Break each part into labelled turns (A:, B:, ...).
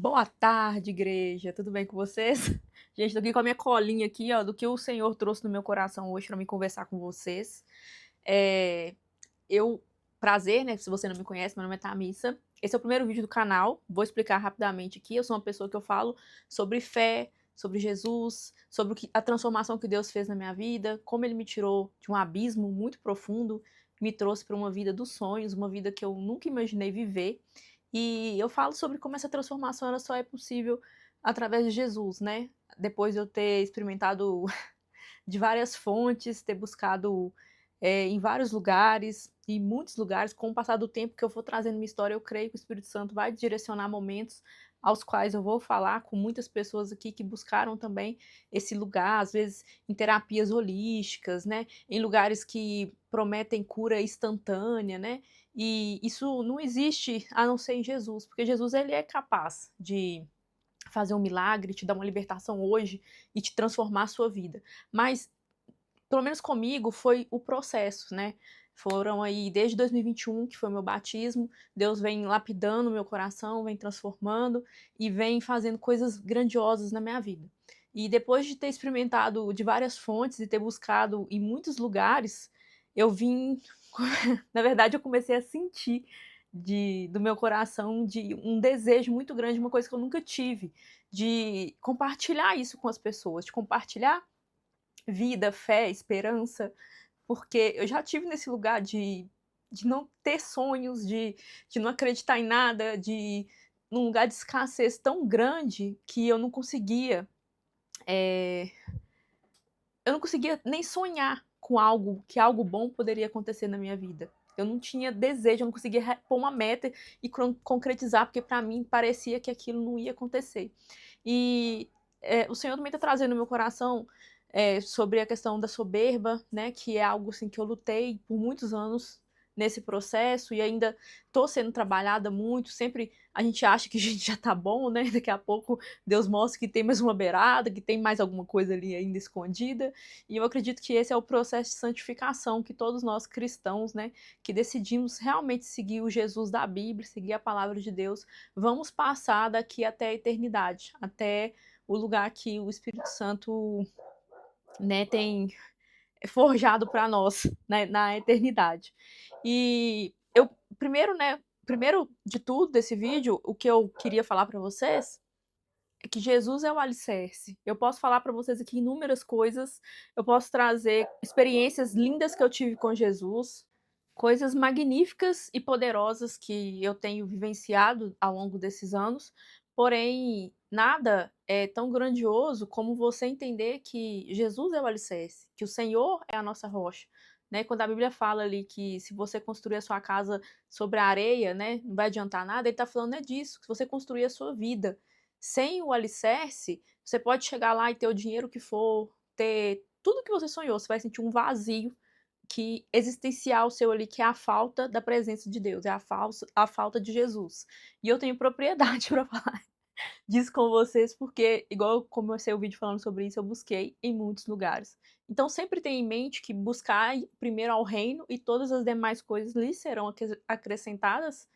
A: Boa tarde, igreja. Tudo bem com vocês? Gente, tô aqui com a minha colinha aqui, ó, do que o Senhor trouxe no meu coração hoje para me conversar com vocês. É, eu prazer, né? Se você não me conhece, meu nome é Thamissa. Esse é o primeiro vídeo do canal. Vou explicar rapidamente aqui. Eu sou uma pessoa que eu falo sobre fé, sobre Jesus, sobre a transformação que Deus fez na minha vida, como ele me tirou de um abismo muito profundo, me trouxe para uma vida dos sonhos, uma vida que eu nunca imaginei viver. E eu falo sobre como essa transformação ela só é possível através de Jesus, né? Depois de eu ter experimentado de várias fontes, ter buscado em vários lugares, em muitos lugares, com o passar do tempo que eu for trazendo minha história, eu creio que o Espírito Santo vai direcionar momentos aos quais eu vou falar com muitas pessoas aqui que buscaram também esse lugar, às vezes em terapias holísticas, né, em lugares que prometem cura instantânea, né, e isso não existe a não ser em Jesus, porque Jesus ele é capaz de fazer um milagre, te dar uma libertação hoje e te transformar a sua vida. Mas, pelo menos comigo, foi o processo, né? Foram aí desde 2021, que foi o meu batismo, Deus vem lapidando o meu coração, vem transformando e vem fazendo coisas grandiosas na minha vida. E depois de ter experimentado de várias fontes e ter buscado em muitos lugares, eu vim, na verdade, eu comecei a sentir do meu coração de um desejo muito grande, uma coisa que eu nunca tive, de compartilhar isso com as pessoas, de compartilhar vida, fé, esperança, porque eu já tive nesse lugar de não ter sonhos, de não acreditar em nada, num lugar de escassez tão grande que é, eu não conseguia nem sonhar com algo, que algo bom poderia acontecer na minha vida. Eu não tinha desejo, eu não conseguia pôr uma meta e concretizar, porque para mim parecia que aquilo não ia acontecer. E o Senhor também está trazendo no meu coração sobre a questão da soberba, né, que é algo assim que eu lutei por muitos anos nesse processo e ainda estou sendo trabalhada muito. Sempre a gente acha que a gente já está bom, né? Daqui a pouco Deus mostra que tem mais uma beirada, que tem mais alguma coisa ali ainda escondida. E eu acredito que esse é o processo de santificação que todos nós cristãos, né, que decidimos realmente seguir o Jesus da Bíblia, seguir a palavra de Deus, vamos passar daqui até a eternidade, até o lugar que o Espírito Santo, né, tem forjado para nós, né, na eternidade. E eu primeiro, né, primeiro de tudo desse vídeo, o que eu queria falar para vocês é que Jesus é o alicerce. Eu posso falar para vocês aqui inúmeras coisas, eu posso trazer experiências lindas que eu tive com Jesus, coisas magníficas e poderosas que eu tenho vivenciado ao longo desses anos, porém, nada é tão grandioso como você entender que Jesus é o alicerce, que o Senhor é a nossa rocha. Né? Quando a Bíblia fala ali que se você construir a sua casa sobre a areia, né, não vai adiantar nada, ele está falando disso, que você construir a sua vida. Sem o alicerce, você pode chegar lá e ter o dinheiro que for, ter tudo que você sonhou, você vai sentir um vazio que existencial seu ali, que é a falta da presença de Deus, é a falta de Jesus. E eu tenho propriedade para falar disso com vocês, porque, igual eu comecei o vídeo falando sobre isso, eu busquei em muitos lugares. Então, sempre tenha em mente que buscar primeiro ao reino e todas as demais coisas lhe serão acrescentadas,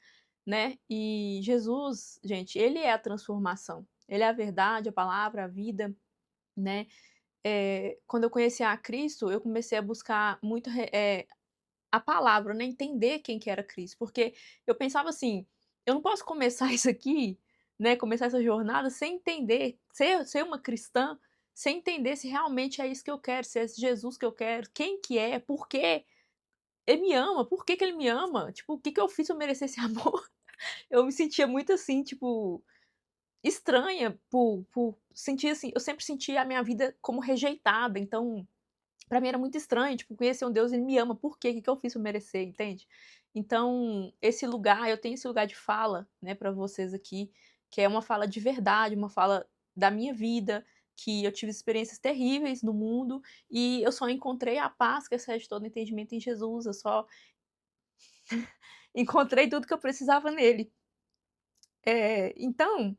A: né? E Jesus, gente, ele é a transformação. Ele é a verdade, a palavra, a vida, né? Quando eu conheci a Cristo, eu comecei a buscar muito a palavra, né, entender quem que era Cristo, porque eu pensava assim, eu não posso começar isso aqui, né, começar essa jornada sem entender, ser uma cristã, sem entender se realmente é isso que eu quero, se é esse Jesus que eu quero, quem que é, por quê ele me ama, por que que ele me ama, tipo, o que que eu fiz pra merecer esse amor? Eu me sentia muito assim, tipo, estranha por sentir assim, eu sempre senti a minha vida como rejeitada, então pra mim era muito estranho, tipo, conhecer um Deus, ele me ama, por quê? O que que eu fiz pra merecer, entende? Então, esse lugar, eu tenho esse lugar de fala, né, pra vocês aqui, que é uma fala de verdade, uma fala da minha vida, que eu tive experiências terríveis no mundo, e eu só encontrei a paz que excede todo entendimento em Jesus, eu só encontrei tudo que eu precisava nele. Então,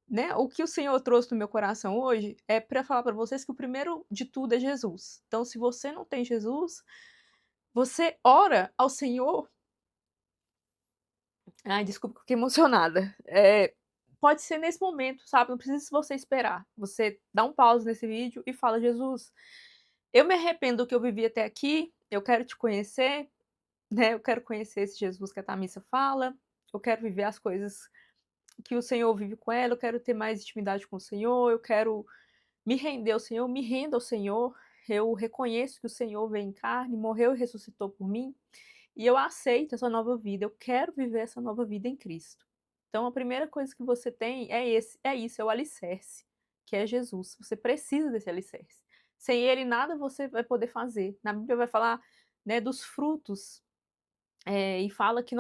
A: né, o que o Senhor trouxe no meu coração hoje é para falar para vocês que o primeiro de tudo é Jesus. Então, se você não tem Jesus, você ora ao Senhor. Ai, desculpa, fiquei emocionada. pode ser nesse momento, sabe, não precisa você esperar. Você dá um pause nesse vídeo e fala: "Jesus, eu me arrependo do que eu vivi até aqui, eu quero te conhecer, né, eu quero conhecer esse Jesus que a Thamissa fala, eu quero viver as coisas que o Senhor vive com ela, eu quero ter mais intimidade com o Senhor, eu quero me render ao Senhor, me rendo ao Senhor, eu reconheço que o Senhor veio em carne, morreu e ressuscitou por mim, e eu aceito essa nova vida, eu quero viver essa nova vida em Cristo". Então a primeira coisa que você tem é isso, é o alicerce, que é Jesus. Você precisa desse alicerce. Sem ele nada você vai poder fazer. Na Bíblia vai falar, né, dos frutos, e fala que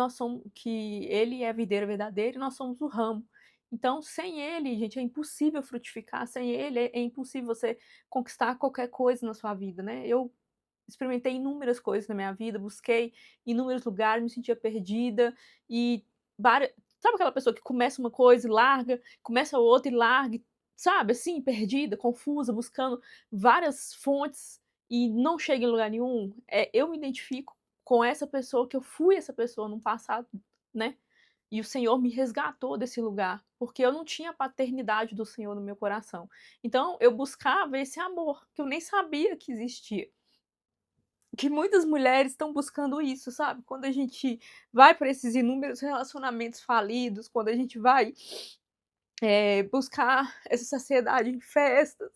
A: que ele é a videira verdadeira e nós somos o ramo. Então, sem ele, gente, é impossível frutificar, sem ele é impossível você conquistar qualquer coisa na sua vida, né. Eu experimentei inúmeras coisas na minha vida, busquei inúmeros lugares, me sentia perdida e várias, sabe aquela pessoa que começa uma coisa e larga, começa outra e larga, sabe, assim, perdida, confusa, buscando várias fontes e não chega em lugar nenhum? Eu me identifico com essa pessoa, que eu fui essa pessoa no passado, né, e o Senhor me resgatou desse lugar, porque eu não tinha a paternidade do Senhor no meu coração. Então eu buscava esse amor, que eu nem sabia que existia. Que muitas mulheres estão buscando isso, sabe. Quando a gente vai para esses inúmeros relacionamentos falidos, quando a gente vai, buscar essa saciedade em festas,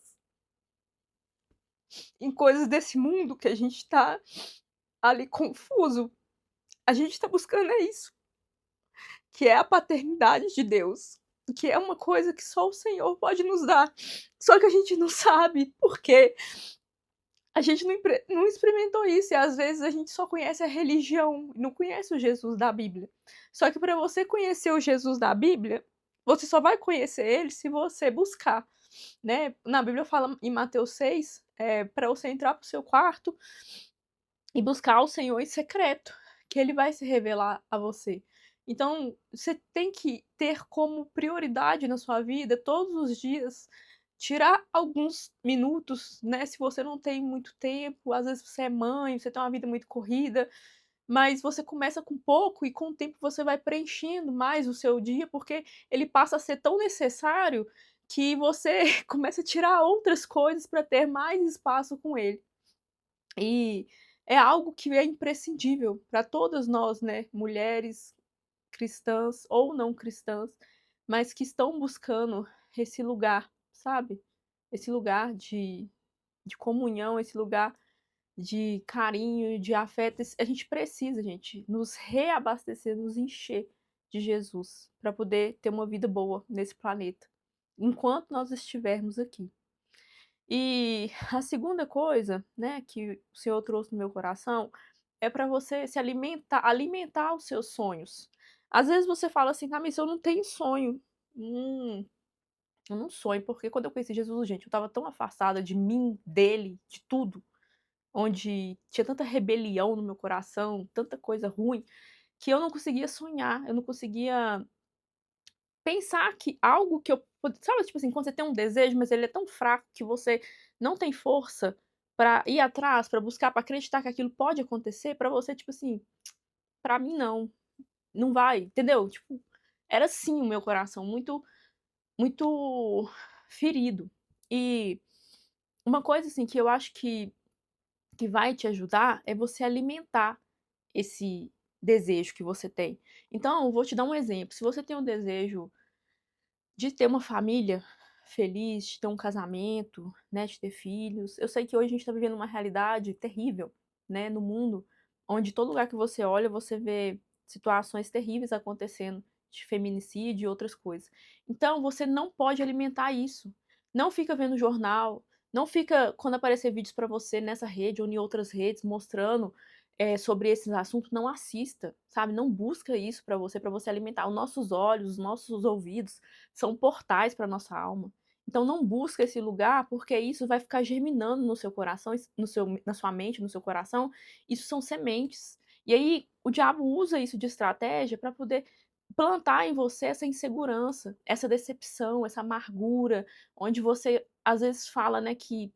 A: em coisas desse mundo que a gente tá ali confuso, a gente tá buscando é isso, que é a paternidade de Deus, que é uma coisa que só o Senhor pode nos dar. Só que a gente não sabe, porque a gente não experimentou isso, e às vezes a gente só conhece a religião, não conhece o Jesus da Bíblia. Só que para você conhecer o Jesus da Bíblia, você só vai conhecer ele se você buscar, né. Na Bíblia fala em Mateus 6, pra você entrar para o seu quarto e buscar o Senhor em secreto, que ele vai se revelar a você. Então, você tem que ter como prioridade na sua vida, todos os dias, tirar alguns minutos, né, se você não tem muito tempo, às vezes você é mãe, você tem uma vida muito corrida, mas você começa com pouco e com o tempo você vai preenchendo mais o seu dia, porque ele passa a ser tão necessário que você começa a tirar outras coisas para ter mais espaço com ele. E é algo que é imprescindível para todas nós, né, mulheres cristãs ou não cristãs, mas que estão buscando esse lugar, sabe? Esse lugar de comunhão, esse lugar de carinho, de afeto. A gente precisa, gente, nos reabastecer, nos encher de Jesus, para poder ter uma vida boa nesse planeta, enquanto nós estivermos aqui. E a segunda coisa, né, que o Senhor trouxe no meu coração, é para você se alimentar os seus sonhos. Às vezes você fala assim: "Ah, mas eu não tenho sonho". Eu não sonho, porque quando eu conheci Jesus, gente, eu estava tão afastada de mim, dele, de tudo, onde tinha tanta rebelião no meu coração, tanta coisa ruim, que eu não conseguia sonhar, eu não conseguia pensar que algo que eu sabe, tipo assim, quando você tem um desejo, mas ele é tão fraco que você não tem força pra ir atrás, pra buscar, pra acreditar que aquilo pode acontecer, pra você, tipo assim: "Pra mim não, não vai", entendeu? Tipo, era assim o meu coração, muito muito ferido. E uma coisa, assim, que eu acho que vai te ajudar é você alimentar esse desejo que você tem. Então, eu vou te dar um exemplo, se você tem um desejo de ter uma família feliz, de ter um casamento, né, de ter filhos. Eu sei que hoje a gente está vivendo uma realidade terrível, né, no mundo, onde todo lugar que você olha, você vê situações terríveis acontecendo, de feminicídio e outras coisas. Então, você não pode alimentar isso. Não fica vendo jornal, não fica quando aparecer vídeos para você nessa rede ou em outras redes mostrando, sobre esses assuntos, não assista, sabe, não busca isso para você alimentar. Os nossos olhos, os nossos ouvidos são portais para nossa alma. Então não busca esse lugar, porque isso vai ficar germinando no seu coração, na sua mente, no seu coração, isso são sementes. E aí o diabo usa isso de estratégia para poder plantar em você essa insegurança, essa decepção, essa amargura, onde você às vezes fala, né, que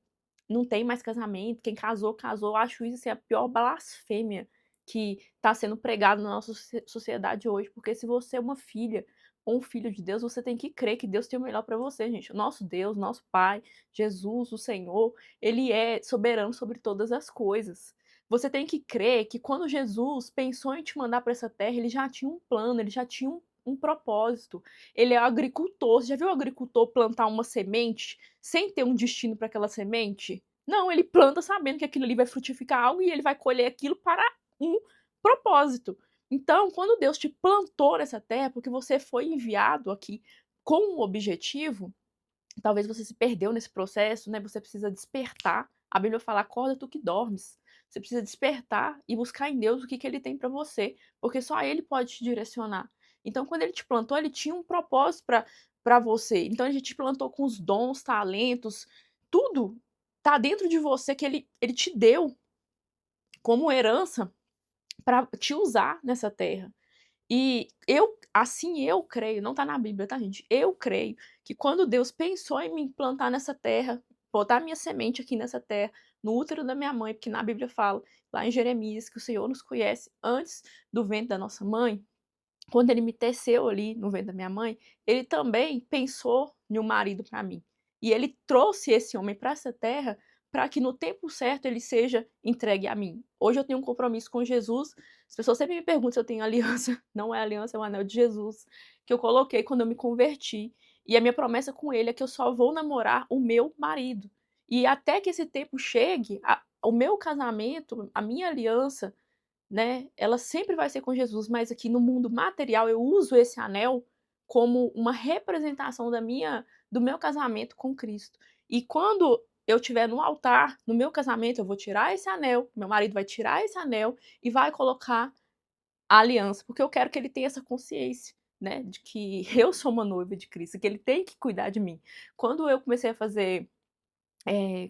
A: não tem mais casamento, quem casou, casou. Eu acho isso, assim, a pior blasfêmia que está sendo pregado na nossa sociedade hoje, porque se você é uma filha, ou um filho de Deus, você tem que crer que Deus tem o melhor para você, gente. O nosso Deus, nosso Pai, Jesus, o Senhor, ele é soberano sobre todas as coisas. Você tem que crer que quando Jesus pensou em te mandar para essa terra, ele já tinha um plano, ele já tinha um propósito. Ele é agricultor. Você já viu o agricultor plantar uma semente sem ter um destino para aquela semente? Não, ele planta sabendo que aquilo ali vai frutificar algo e ele vai colher aquilo para um propósito. Então, quando Deus te plantou nessa terra, porque você foi enviado aqui com um objetivo, talvez você se perdeu nesse processo, né? Você precisa despertar. A Bíblia fala: acorda tu que dormes. Você precisa despertar e buscar em Deus o que ele tem para você, porque só ele pode te direcionar. Então, quando ele te plantou, ele tinha um propósito para você. Então, ele te plantou com os dons, talentos, tudo tá dentro de você que ele te deu como herança para te usar nessa terra. E eu creio, não tá na Bíblia, tá, gente? Eu creio que quando Deus pensou em me plantar nessa terra, botar minha semente aqui nessa terra, no útero da minha mãe, porque na Bíblia fala, lá em Jeremias, que o Senhor nos conhece antes do ventre da nossa mãe, quando ele me teceu ali no ventre da minha mãe, ele também pensou em um marido para mim. E ele trouxe esse homem para essa terra para que no tempo certo ele seja entregue a mim. Hoje eu tenho um compromisso com Jesus. As pessoas sempre me perguntam se eu tenho aliança. Não é aliança, é o anel de Jesus que eu coloquei quando eu me converti. E a minha promessa com ele é que eu só vou namorar o meu marido. E até que esse tempo chegue, o meu casamento, a minha aliança, né, ela sempre vai ser com Jesus, mas aqui no mundo material eu uso esse anel como uma representação do meu casamento com Cristo. E quando eu estiver no altar, no meu casamento, eu vou tirar esse anel, meu marido vai tirar esse anel e vai colocar a aliança, porque eu quero que ele tenha essa consciência, né, de que eu sou uma noiva de Cristo, que ele tem que cuidar de mim. Quando eu comecei a fazer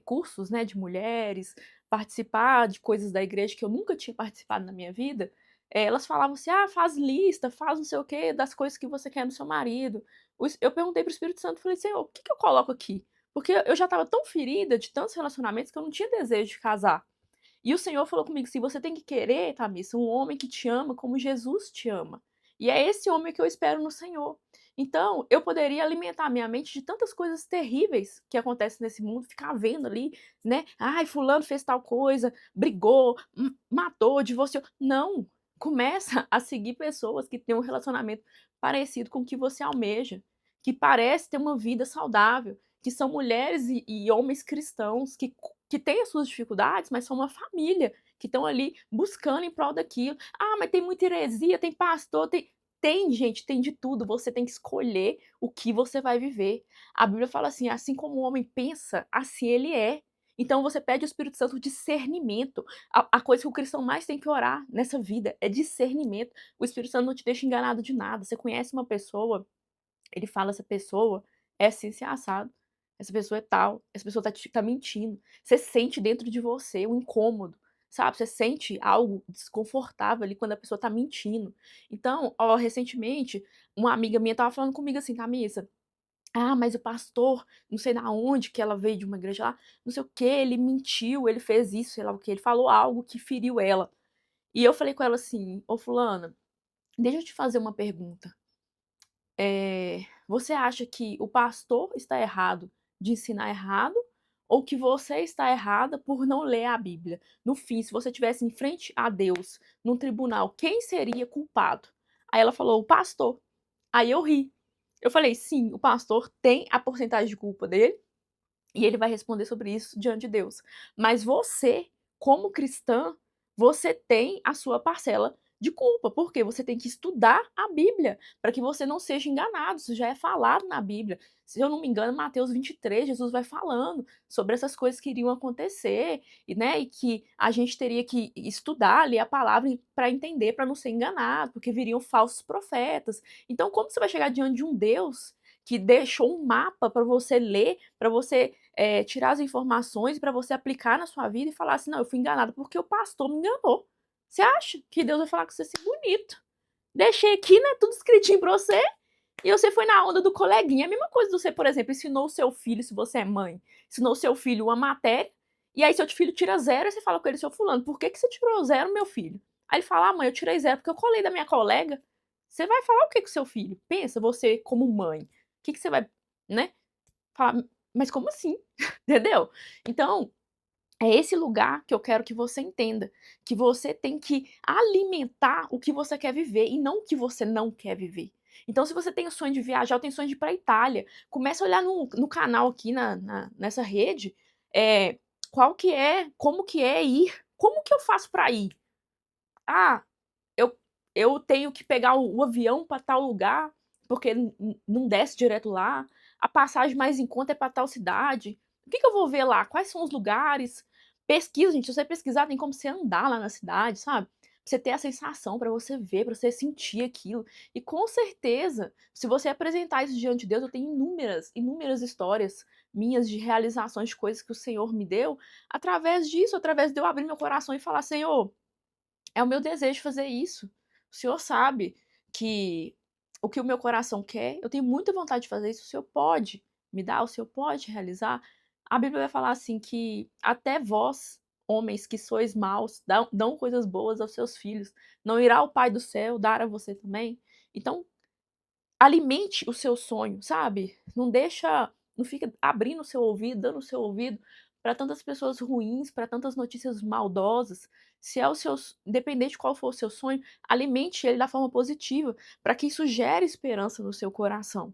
A: cursos, né, de mulheres, participar de coisas da igreja que eu nunca tinha participado na minha vida, elas falavam assim: "Ah, faz lista, faz não sei o quê, das coisas que você quer no seu marido". Eu perguntei para o Espírito Santo, falei: "Senhor, o que que eu coloco aqui?". Porque eu já estava tão ferida de tantos relacionamentos que eu não tinha desejo de casar. E o Senhor falou comigo assim: "Você tem que querer, Thamissa, um homem que te ama como Jesus te ama". E é esse homem que eu espero no Senhor. Então, eu poderia alimentar minha mente de tantas coisas terríveis que acontecem nesse mundo, ficar vendo ali, né? Ai, fulano fez tal coisa, brigou, matou, divorciou. Não! Começa a seguir pessoas que têm um relacionamento parecido com o que você almeja, que parece ter uma vida saudável, que são mulheres e homens cristãos que têm as suas dificuldades, mas são uma família, que estão ali buscando em prol daquilo. Ah, mas tem muita heresia, tem pastor, tem, gente, tem de tudo. Você tem que escolher o que você vai viver. A Bíblia fala assim: assim como o homem pensa, assim ele é. Então você pede ao Espírito Santo discernimento. A coisa que o cristão mais tem que orar nessa vida é discernimento. O Espírito Santo não te deixa enganado de nada. Você conhece uma pessoa, ele fala: essa pessoa é assim, assim, assado. Essa pessoa é tal, essa pessoa tá mentindo. Você sente dentro de você o incômodo, sabe? Você sente algo desconfortável ali quando a pessoa tá mentindo. Então, ó, recentemente, uma amiga minha estava falando comigo assim: "Camissa, ah, mas o pastor, não sei da onde, que ela veio de uma igreja lá, não sei o quê, ele mentiu, ele fez isso, sei lá o quê, ele falou algo que feriu ela". E eu falei com ela assim: "Ô fulana, deixa eu te fazer uma pergunta. Você acha que o pastor está errado de ensinar errado ou que você está errada por não ler a Bíblia? No fim, se você estivesse em frente a Deus, num tribunal, quem seria culpado?". Aí ela falou: "O pastor". Aí eu ri. Eu falei: "Sim, o pastor tem a porcentagem de culpa dele e ele vai responder sobre isso diante de Deus. Mas você, como cristã, você tem a sua parcela de culpa, porque você tem que estudar a Bíblia para que você não seja enganado. Isso já é falado na Bíblia. Se eu não me engano, Mateus 23, Jesus vai falando sobre essas coisas que iriam acontecer, e, né, e que a gente teria que estudar, ler a palavra para entender, para não ser enganado, porque viriam falsos profetas. Então, como você vai chegar diante de um Deus que deixou um mapa para você ler, para você tirar as informações, para você aplicar na sua vida e falar assim: não, eu fui enganado porque o pastor me enganou. Você acha que Deus vai falar com você assim, bonito? Deixei aqui, né, tudo escritinho para você, e você foi na onda do coleguinha. A mesma coisa você, por exemplo, ensinou o seu filho, se você é mãe, ensinou o seu filho uma matéria, e aí seu filho tira zero, e você fala com ele: seu fulano, por que você tirou zero, meu filho? Aí ele fala: ah, mãe, eu tirei zero porque eu colei da minha colega. você vai falar o que com seu filho? Pensa, você como mãe, o que você vai, né, falar? Mas como assim? Entendeu? Então, é esse lugar que eu quero que você entenda, que você tem que alimentar o que você quer viver e não o que você não quer viver. Então, se você tem o sonho de viajar, eu tenho sonho de ir pra Itália, começa a olhar no canal aqui nessa rede, qual que é, como que é ir, como que eu faço pra ir? Ah, eu eu tenho que pegar o avião para tal lugar, porque não desce direto lá, a passagem mais em conta é para tal cidade. O que que eu vou ver lá? Quais são os lugares? Pesquisa, gente, se você pesquisar, tem como você andar lá na cidade, sabe? Pra você ter a sensação, para você ver, para você sentir aquilo. E com certeza, se você apresentar isso diante de Deus, eu tenho inúmeras, inúmeras histórias minhas de realizações de coisas que o Senhor me deu, através disso, através de eu abrir meu coração e falar: "Senhor, é o meu desejo fazer isso. O senhor sabe que o que o meu coração quer, eu tenho muita vontade de fazer isso, o senhor pode me dar, o senhor pode realizar?" A Bíblia vai falar assim que até vós, homens que sois maus, dão coisas boas aos seus filhos. Não irá o Pai do céu dar a você também? Então, alimente o seu sonho, sabe? Não fica abrindo o seu ouvido, dando o seu ouvido para tantas pessoas ruins, para tantas notícias maldosas. Se é o seu, independente de qual for o seu sonho, alimente ele da forma positiva, para que isso gere esperança no seu coração.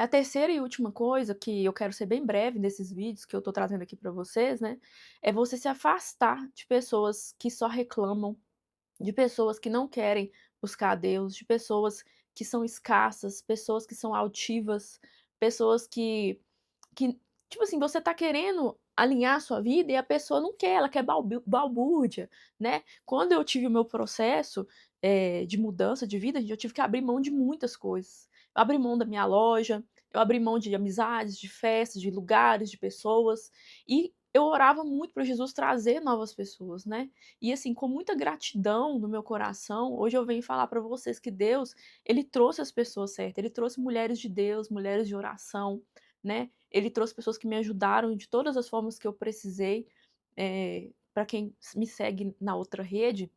A: A terceira e última coisa, que eu quero ser bem breve nesses vídeos que eu tô trazendo aqui para vocês, né, é você se afastar de pessoas que só reclamam, de pessoas que não querem buscar a Deus, de pessoas que são escassas, pessoas que são altivas, pessoas que tipo assim, você tá querendo alinhar a sua vida e a pessoa não quer, ela quer balbúrdia, né. Quando eu tive o meu processo, de mudança de vida, eu tive que abrir mão de muitas coisas. Eu abri mão da minha loja, eu abri mão de amizades, de festas, de lugares, de pessoas, e eu orava muito para Jesus trazer novas pessoas, né. E assim, com muita gratidão no meu coração, hoje eu venho falar para vocês que Deus, ele trouxe as pessoas certas, ele trouxe mulheres de Deus, mulheres de oração, né. Ele trouxe pessoas que me ajudaram de todas as formas que eu precisei. Para quem me segue na outra rede,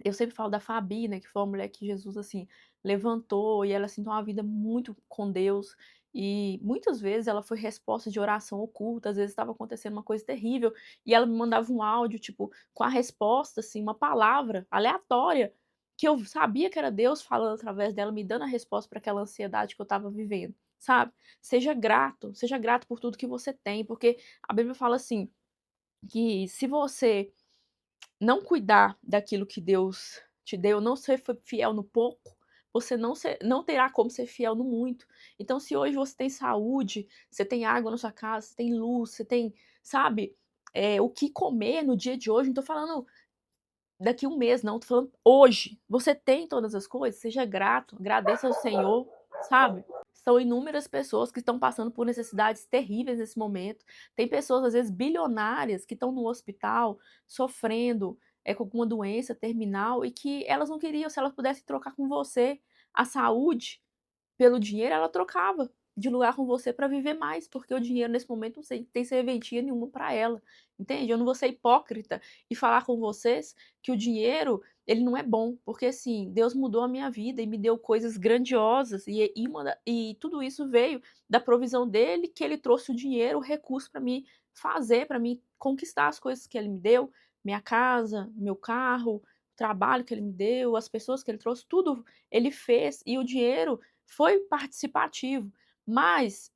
A: eu sempre falo da Fabi, né, que foi uma mulher que Jesus, assim, levantou e ela, assim, tem uma vida muito com Deus, e muitas vezes ela foi resposta de oração oculta, às vezes estava acontecendo uma coisa terrível, e ela me mandava um áudio, tipo, com a resposta, assim, uma palavra aleatória, que eu sabia que era Deus falando através dela, me dando a resposta para aquela ansiedade que eu estava vivendo, sabe. Seja grato por tudo que você tem, porque a Bíblia fala assim, que se você não cuidar daquilo que Deus te deu, não ser fiel no pouco, você não terá como ser fiel no muito. Então, se hoje você tem saúde, você tem água na sua casa, você tem luz, você tem, sabe, o que comer no dia de hoje, não tô falando daqui um mês não, tô falando hoje. Você tem todas as coisas, seja grato, agradeça ao Senhor, sabe. São inúmeras pessoas que estão passando por necessidades terríveis nesse momento. Tem pessoas, às vezes, bilionárias que estão no hospital sofrendo, com alguma doença terminal e que elas não queriam, se elas pudessem trocar com você a saúde pelo dinheiro, ela trocava de lugar com você para viver mais, porque o dinheiro nesse momento não tem serventia nenhuma para ela, entende? Eu não vou ser hipócrita e falar com vocês que o dinheiro, ele não é bom, porque assim, Deus mudou a minha vida e me deu coisas grandiosas e tudo isso veio da provisão dele, que ele trouxe o dinheiro, o recurso para mim fazer, para mim conquistar as coisas que ele me deu, minha casa, meu carro, o trabalho que ele me deu, as pessoas que ele trouxe, tudo ele fez e o dinheiro foi participativo, mas,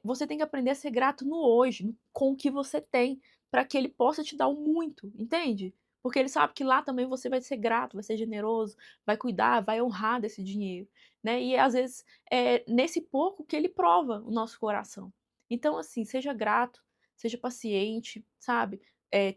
A: você tem que aprender a ser grato no hoje, com o que você tem, para que ele possa te dar o muito, entende? Porque ele sabe que lá também você vai ser grato, vai ser generoso, vai cuidar, vai honrar desse dinheiro, né, e às vezes, é nesse pouco que ele prova o nosso coração. Então assim, seja grato, seja paciente, sabe,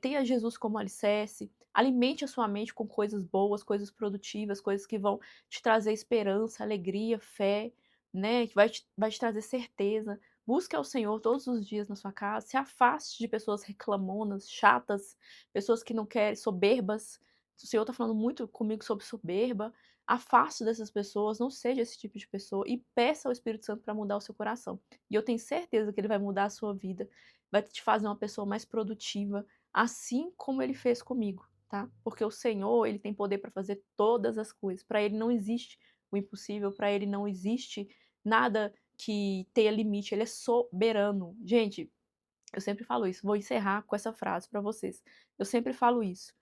A: tenha Jesus como alicerce, alimente a sua mente com coisas boas, coisas produtivas, coisas que vão te trazer esperança, alegria, fé, né, que vai te trazer certeza. Busque ao Senhor todos os dias na sua casa, se afaste de pessoas reclamonas, chatas, pessoas que não querem, soberbas. O Senhor está falando muito comigo sobre soberba. Afaste dessas pessoas, não seja esse tipo de pessoa e peça ao Espírito Santo para mudar o seu coração. E eu tenho certeza que ele vai mudar a sua vida, vai te fazer uma pessoa mais produtiva, assim como ele fez comigo, tá? Porque o Senhor, ele tem poder para fazer todas as coisas. Para ele não existe o impossível, para ele não existe nada que tenha limite, ele é soberano. Gente, eu sempre falo isso, vou encerrar com essa frase para vocês. Eu sempre falo isso.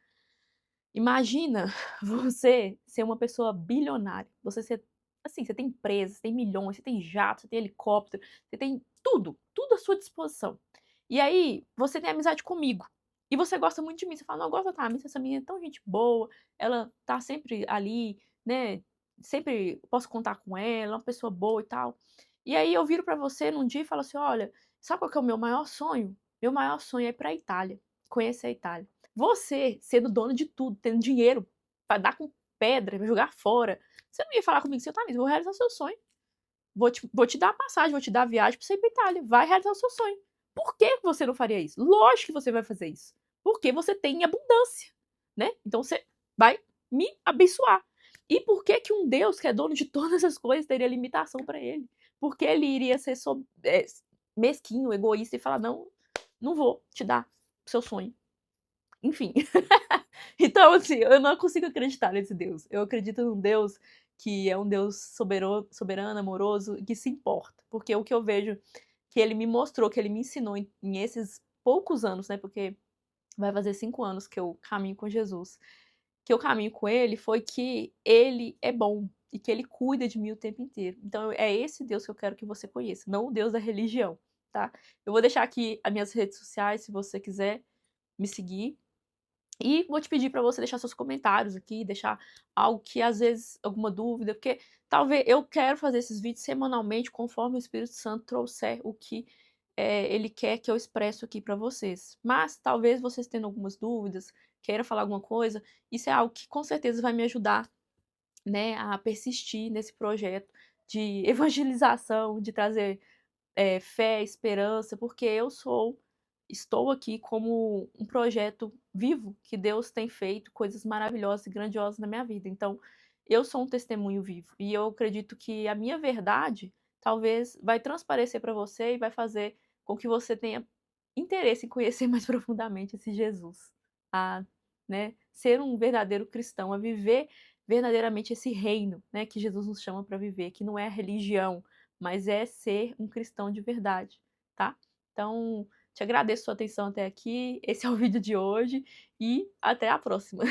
A: Imagina você ser uma pessoa bilionária, você ser assim, você tem empresa, você tem milhões, você tem jato, você tem helicóptero, você tem tudo, tudo à sua disposição. E aí, você tem amizade comigo, e você gosta muito de mim, você fala: "Não, eu gosto da Thamís, essa menina é tão gente boa, ela tá sempre ali, né, sempre posso contar com ela, é uma pessoa boa e tal". E aí eu viro pra você num dia e falo assim: "Olha, sabe qual que é o meu maior sonho? Meu maior sonho é ir pra Itália, conhecer a Itália". Você, sendo dono de tudo, tendo dinheiro pra dar com pedra, pra jogar fora, você não ia falar comigo assim: "Thamís, vou realizar seu sonho. Vou te dar a passagem, vou te dar a viagem pra você ir pra Itália. Vai realizar o seu sonho". Por que você não faria isso? Lógico que você vai fazer isso. Porque você tem abundância, né. Então você vai me abençoar. E por que que um Deus que é dono de todas as coisas teria limitação pra ele? Por que ele iria ser mesquinho, egoísta e falar: "Não, não vou te dar o seu sonho". Enfim. Então, assim, eu não consigo acreditar nesse Deus. Eu acredito num Deus que é um Deus soberano, amoroso e que se importa. Porque o que eu vejo que ele me mostrou, que ele me ensinou em esses poucos anos, né? Porque vai fazer 5 anos que eu caminho com Jesus. Que eu caminho com ele foi que ele é bom e que ele cuida de mim o tempo inteiro. Então, é esse Deus que eu quero que você conheça, não o Deus da religião, tá? Eu vou deixar aqui as minhas redes sociais, se você quiser me seguir. E vou te pedir para você deixar seus comentários aqui, deixar algo que às vezes alguma dúvida, porque talvez eu quero fazer esses vídeos semanalmente conforme o Espírito Santo trouxer o que ele quer que eu expresso aqui para vocês. Mas talvez vocês tendo algumas dúvidas, queira falar alguma coisa, isso é algo que com certeza vai me ajudar, né, a persistir nesse projeto de evangelização, de trazer fé, esperança, porque estou aqui como um projeto vivo que Deus tem feito coisas maravilhosas e grandiosas na minha vida. Então, eu sou um testemunho vivo e eu acredito que a minha verdade talvez vai transparecer para você e vai fazer com que você tenha interesse em conhecer mais profundamente esse Jesus, a, né, ser um verdadeiro cristão, a viver verdadeiramente esse reino, né, que Jesus nos chama para viver, que não é religião, mas é ser um cristão de verdade, tá? Então, te agradeço sua atenção até aqui, esse é o vídeo de hoje e até a próxima.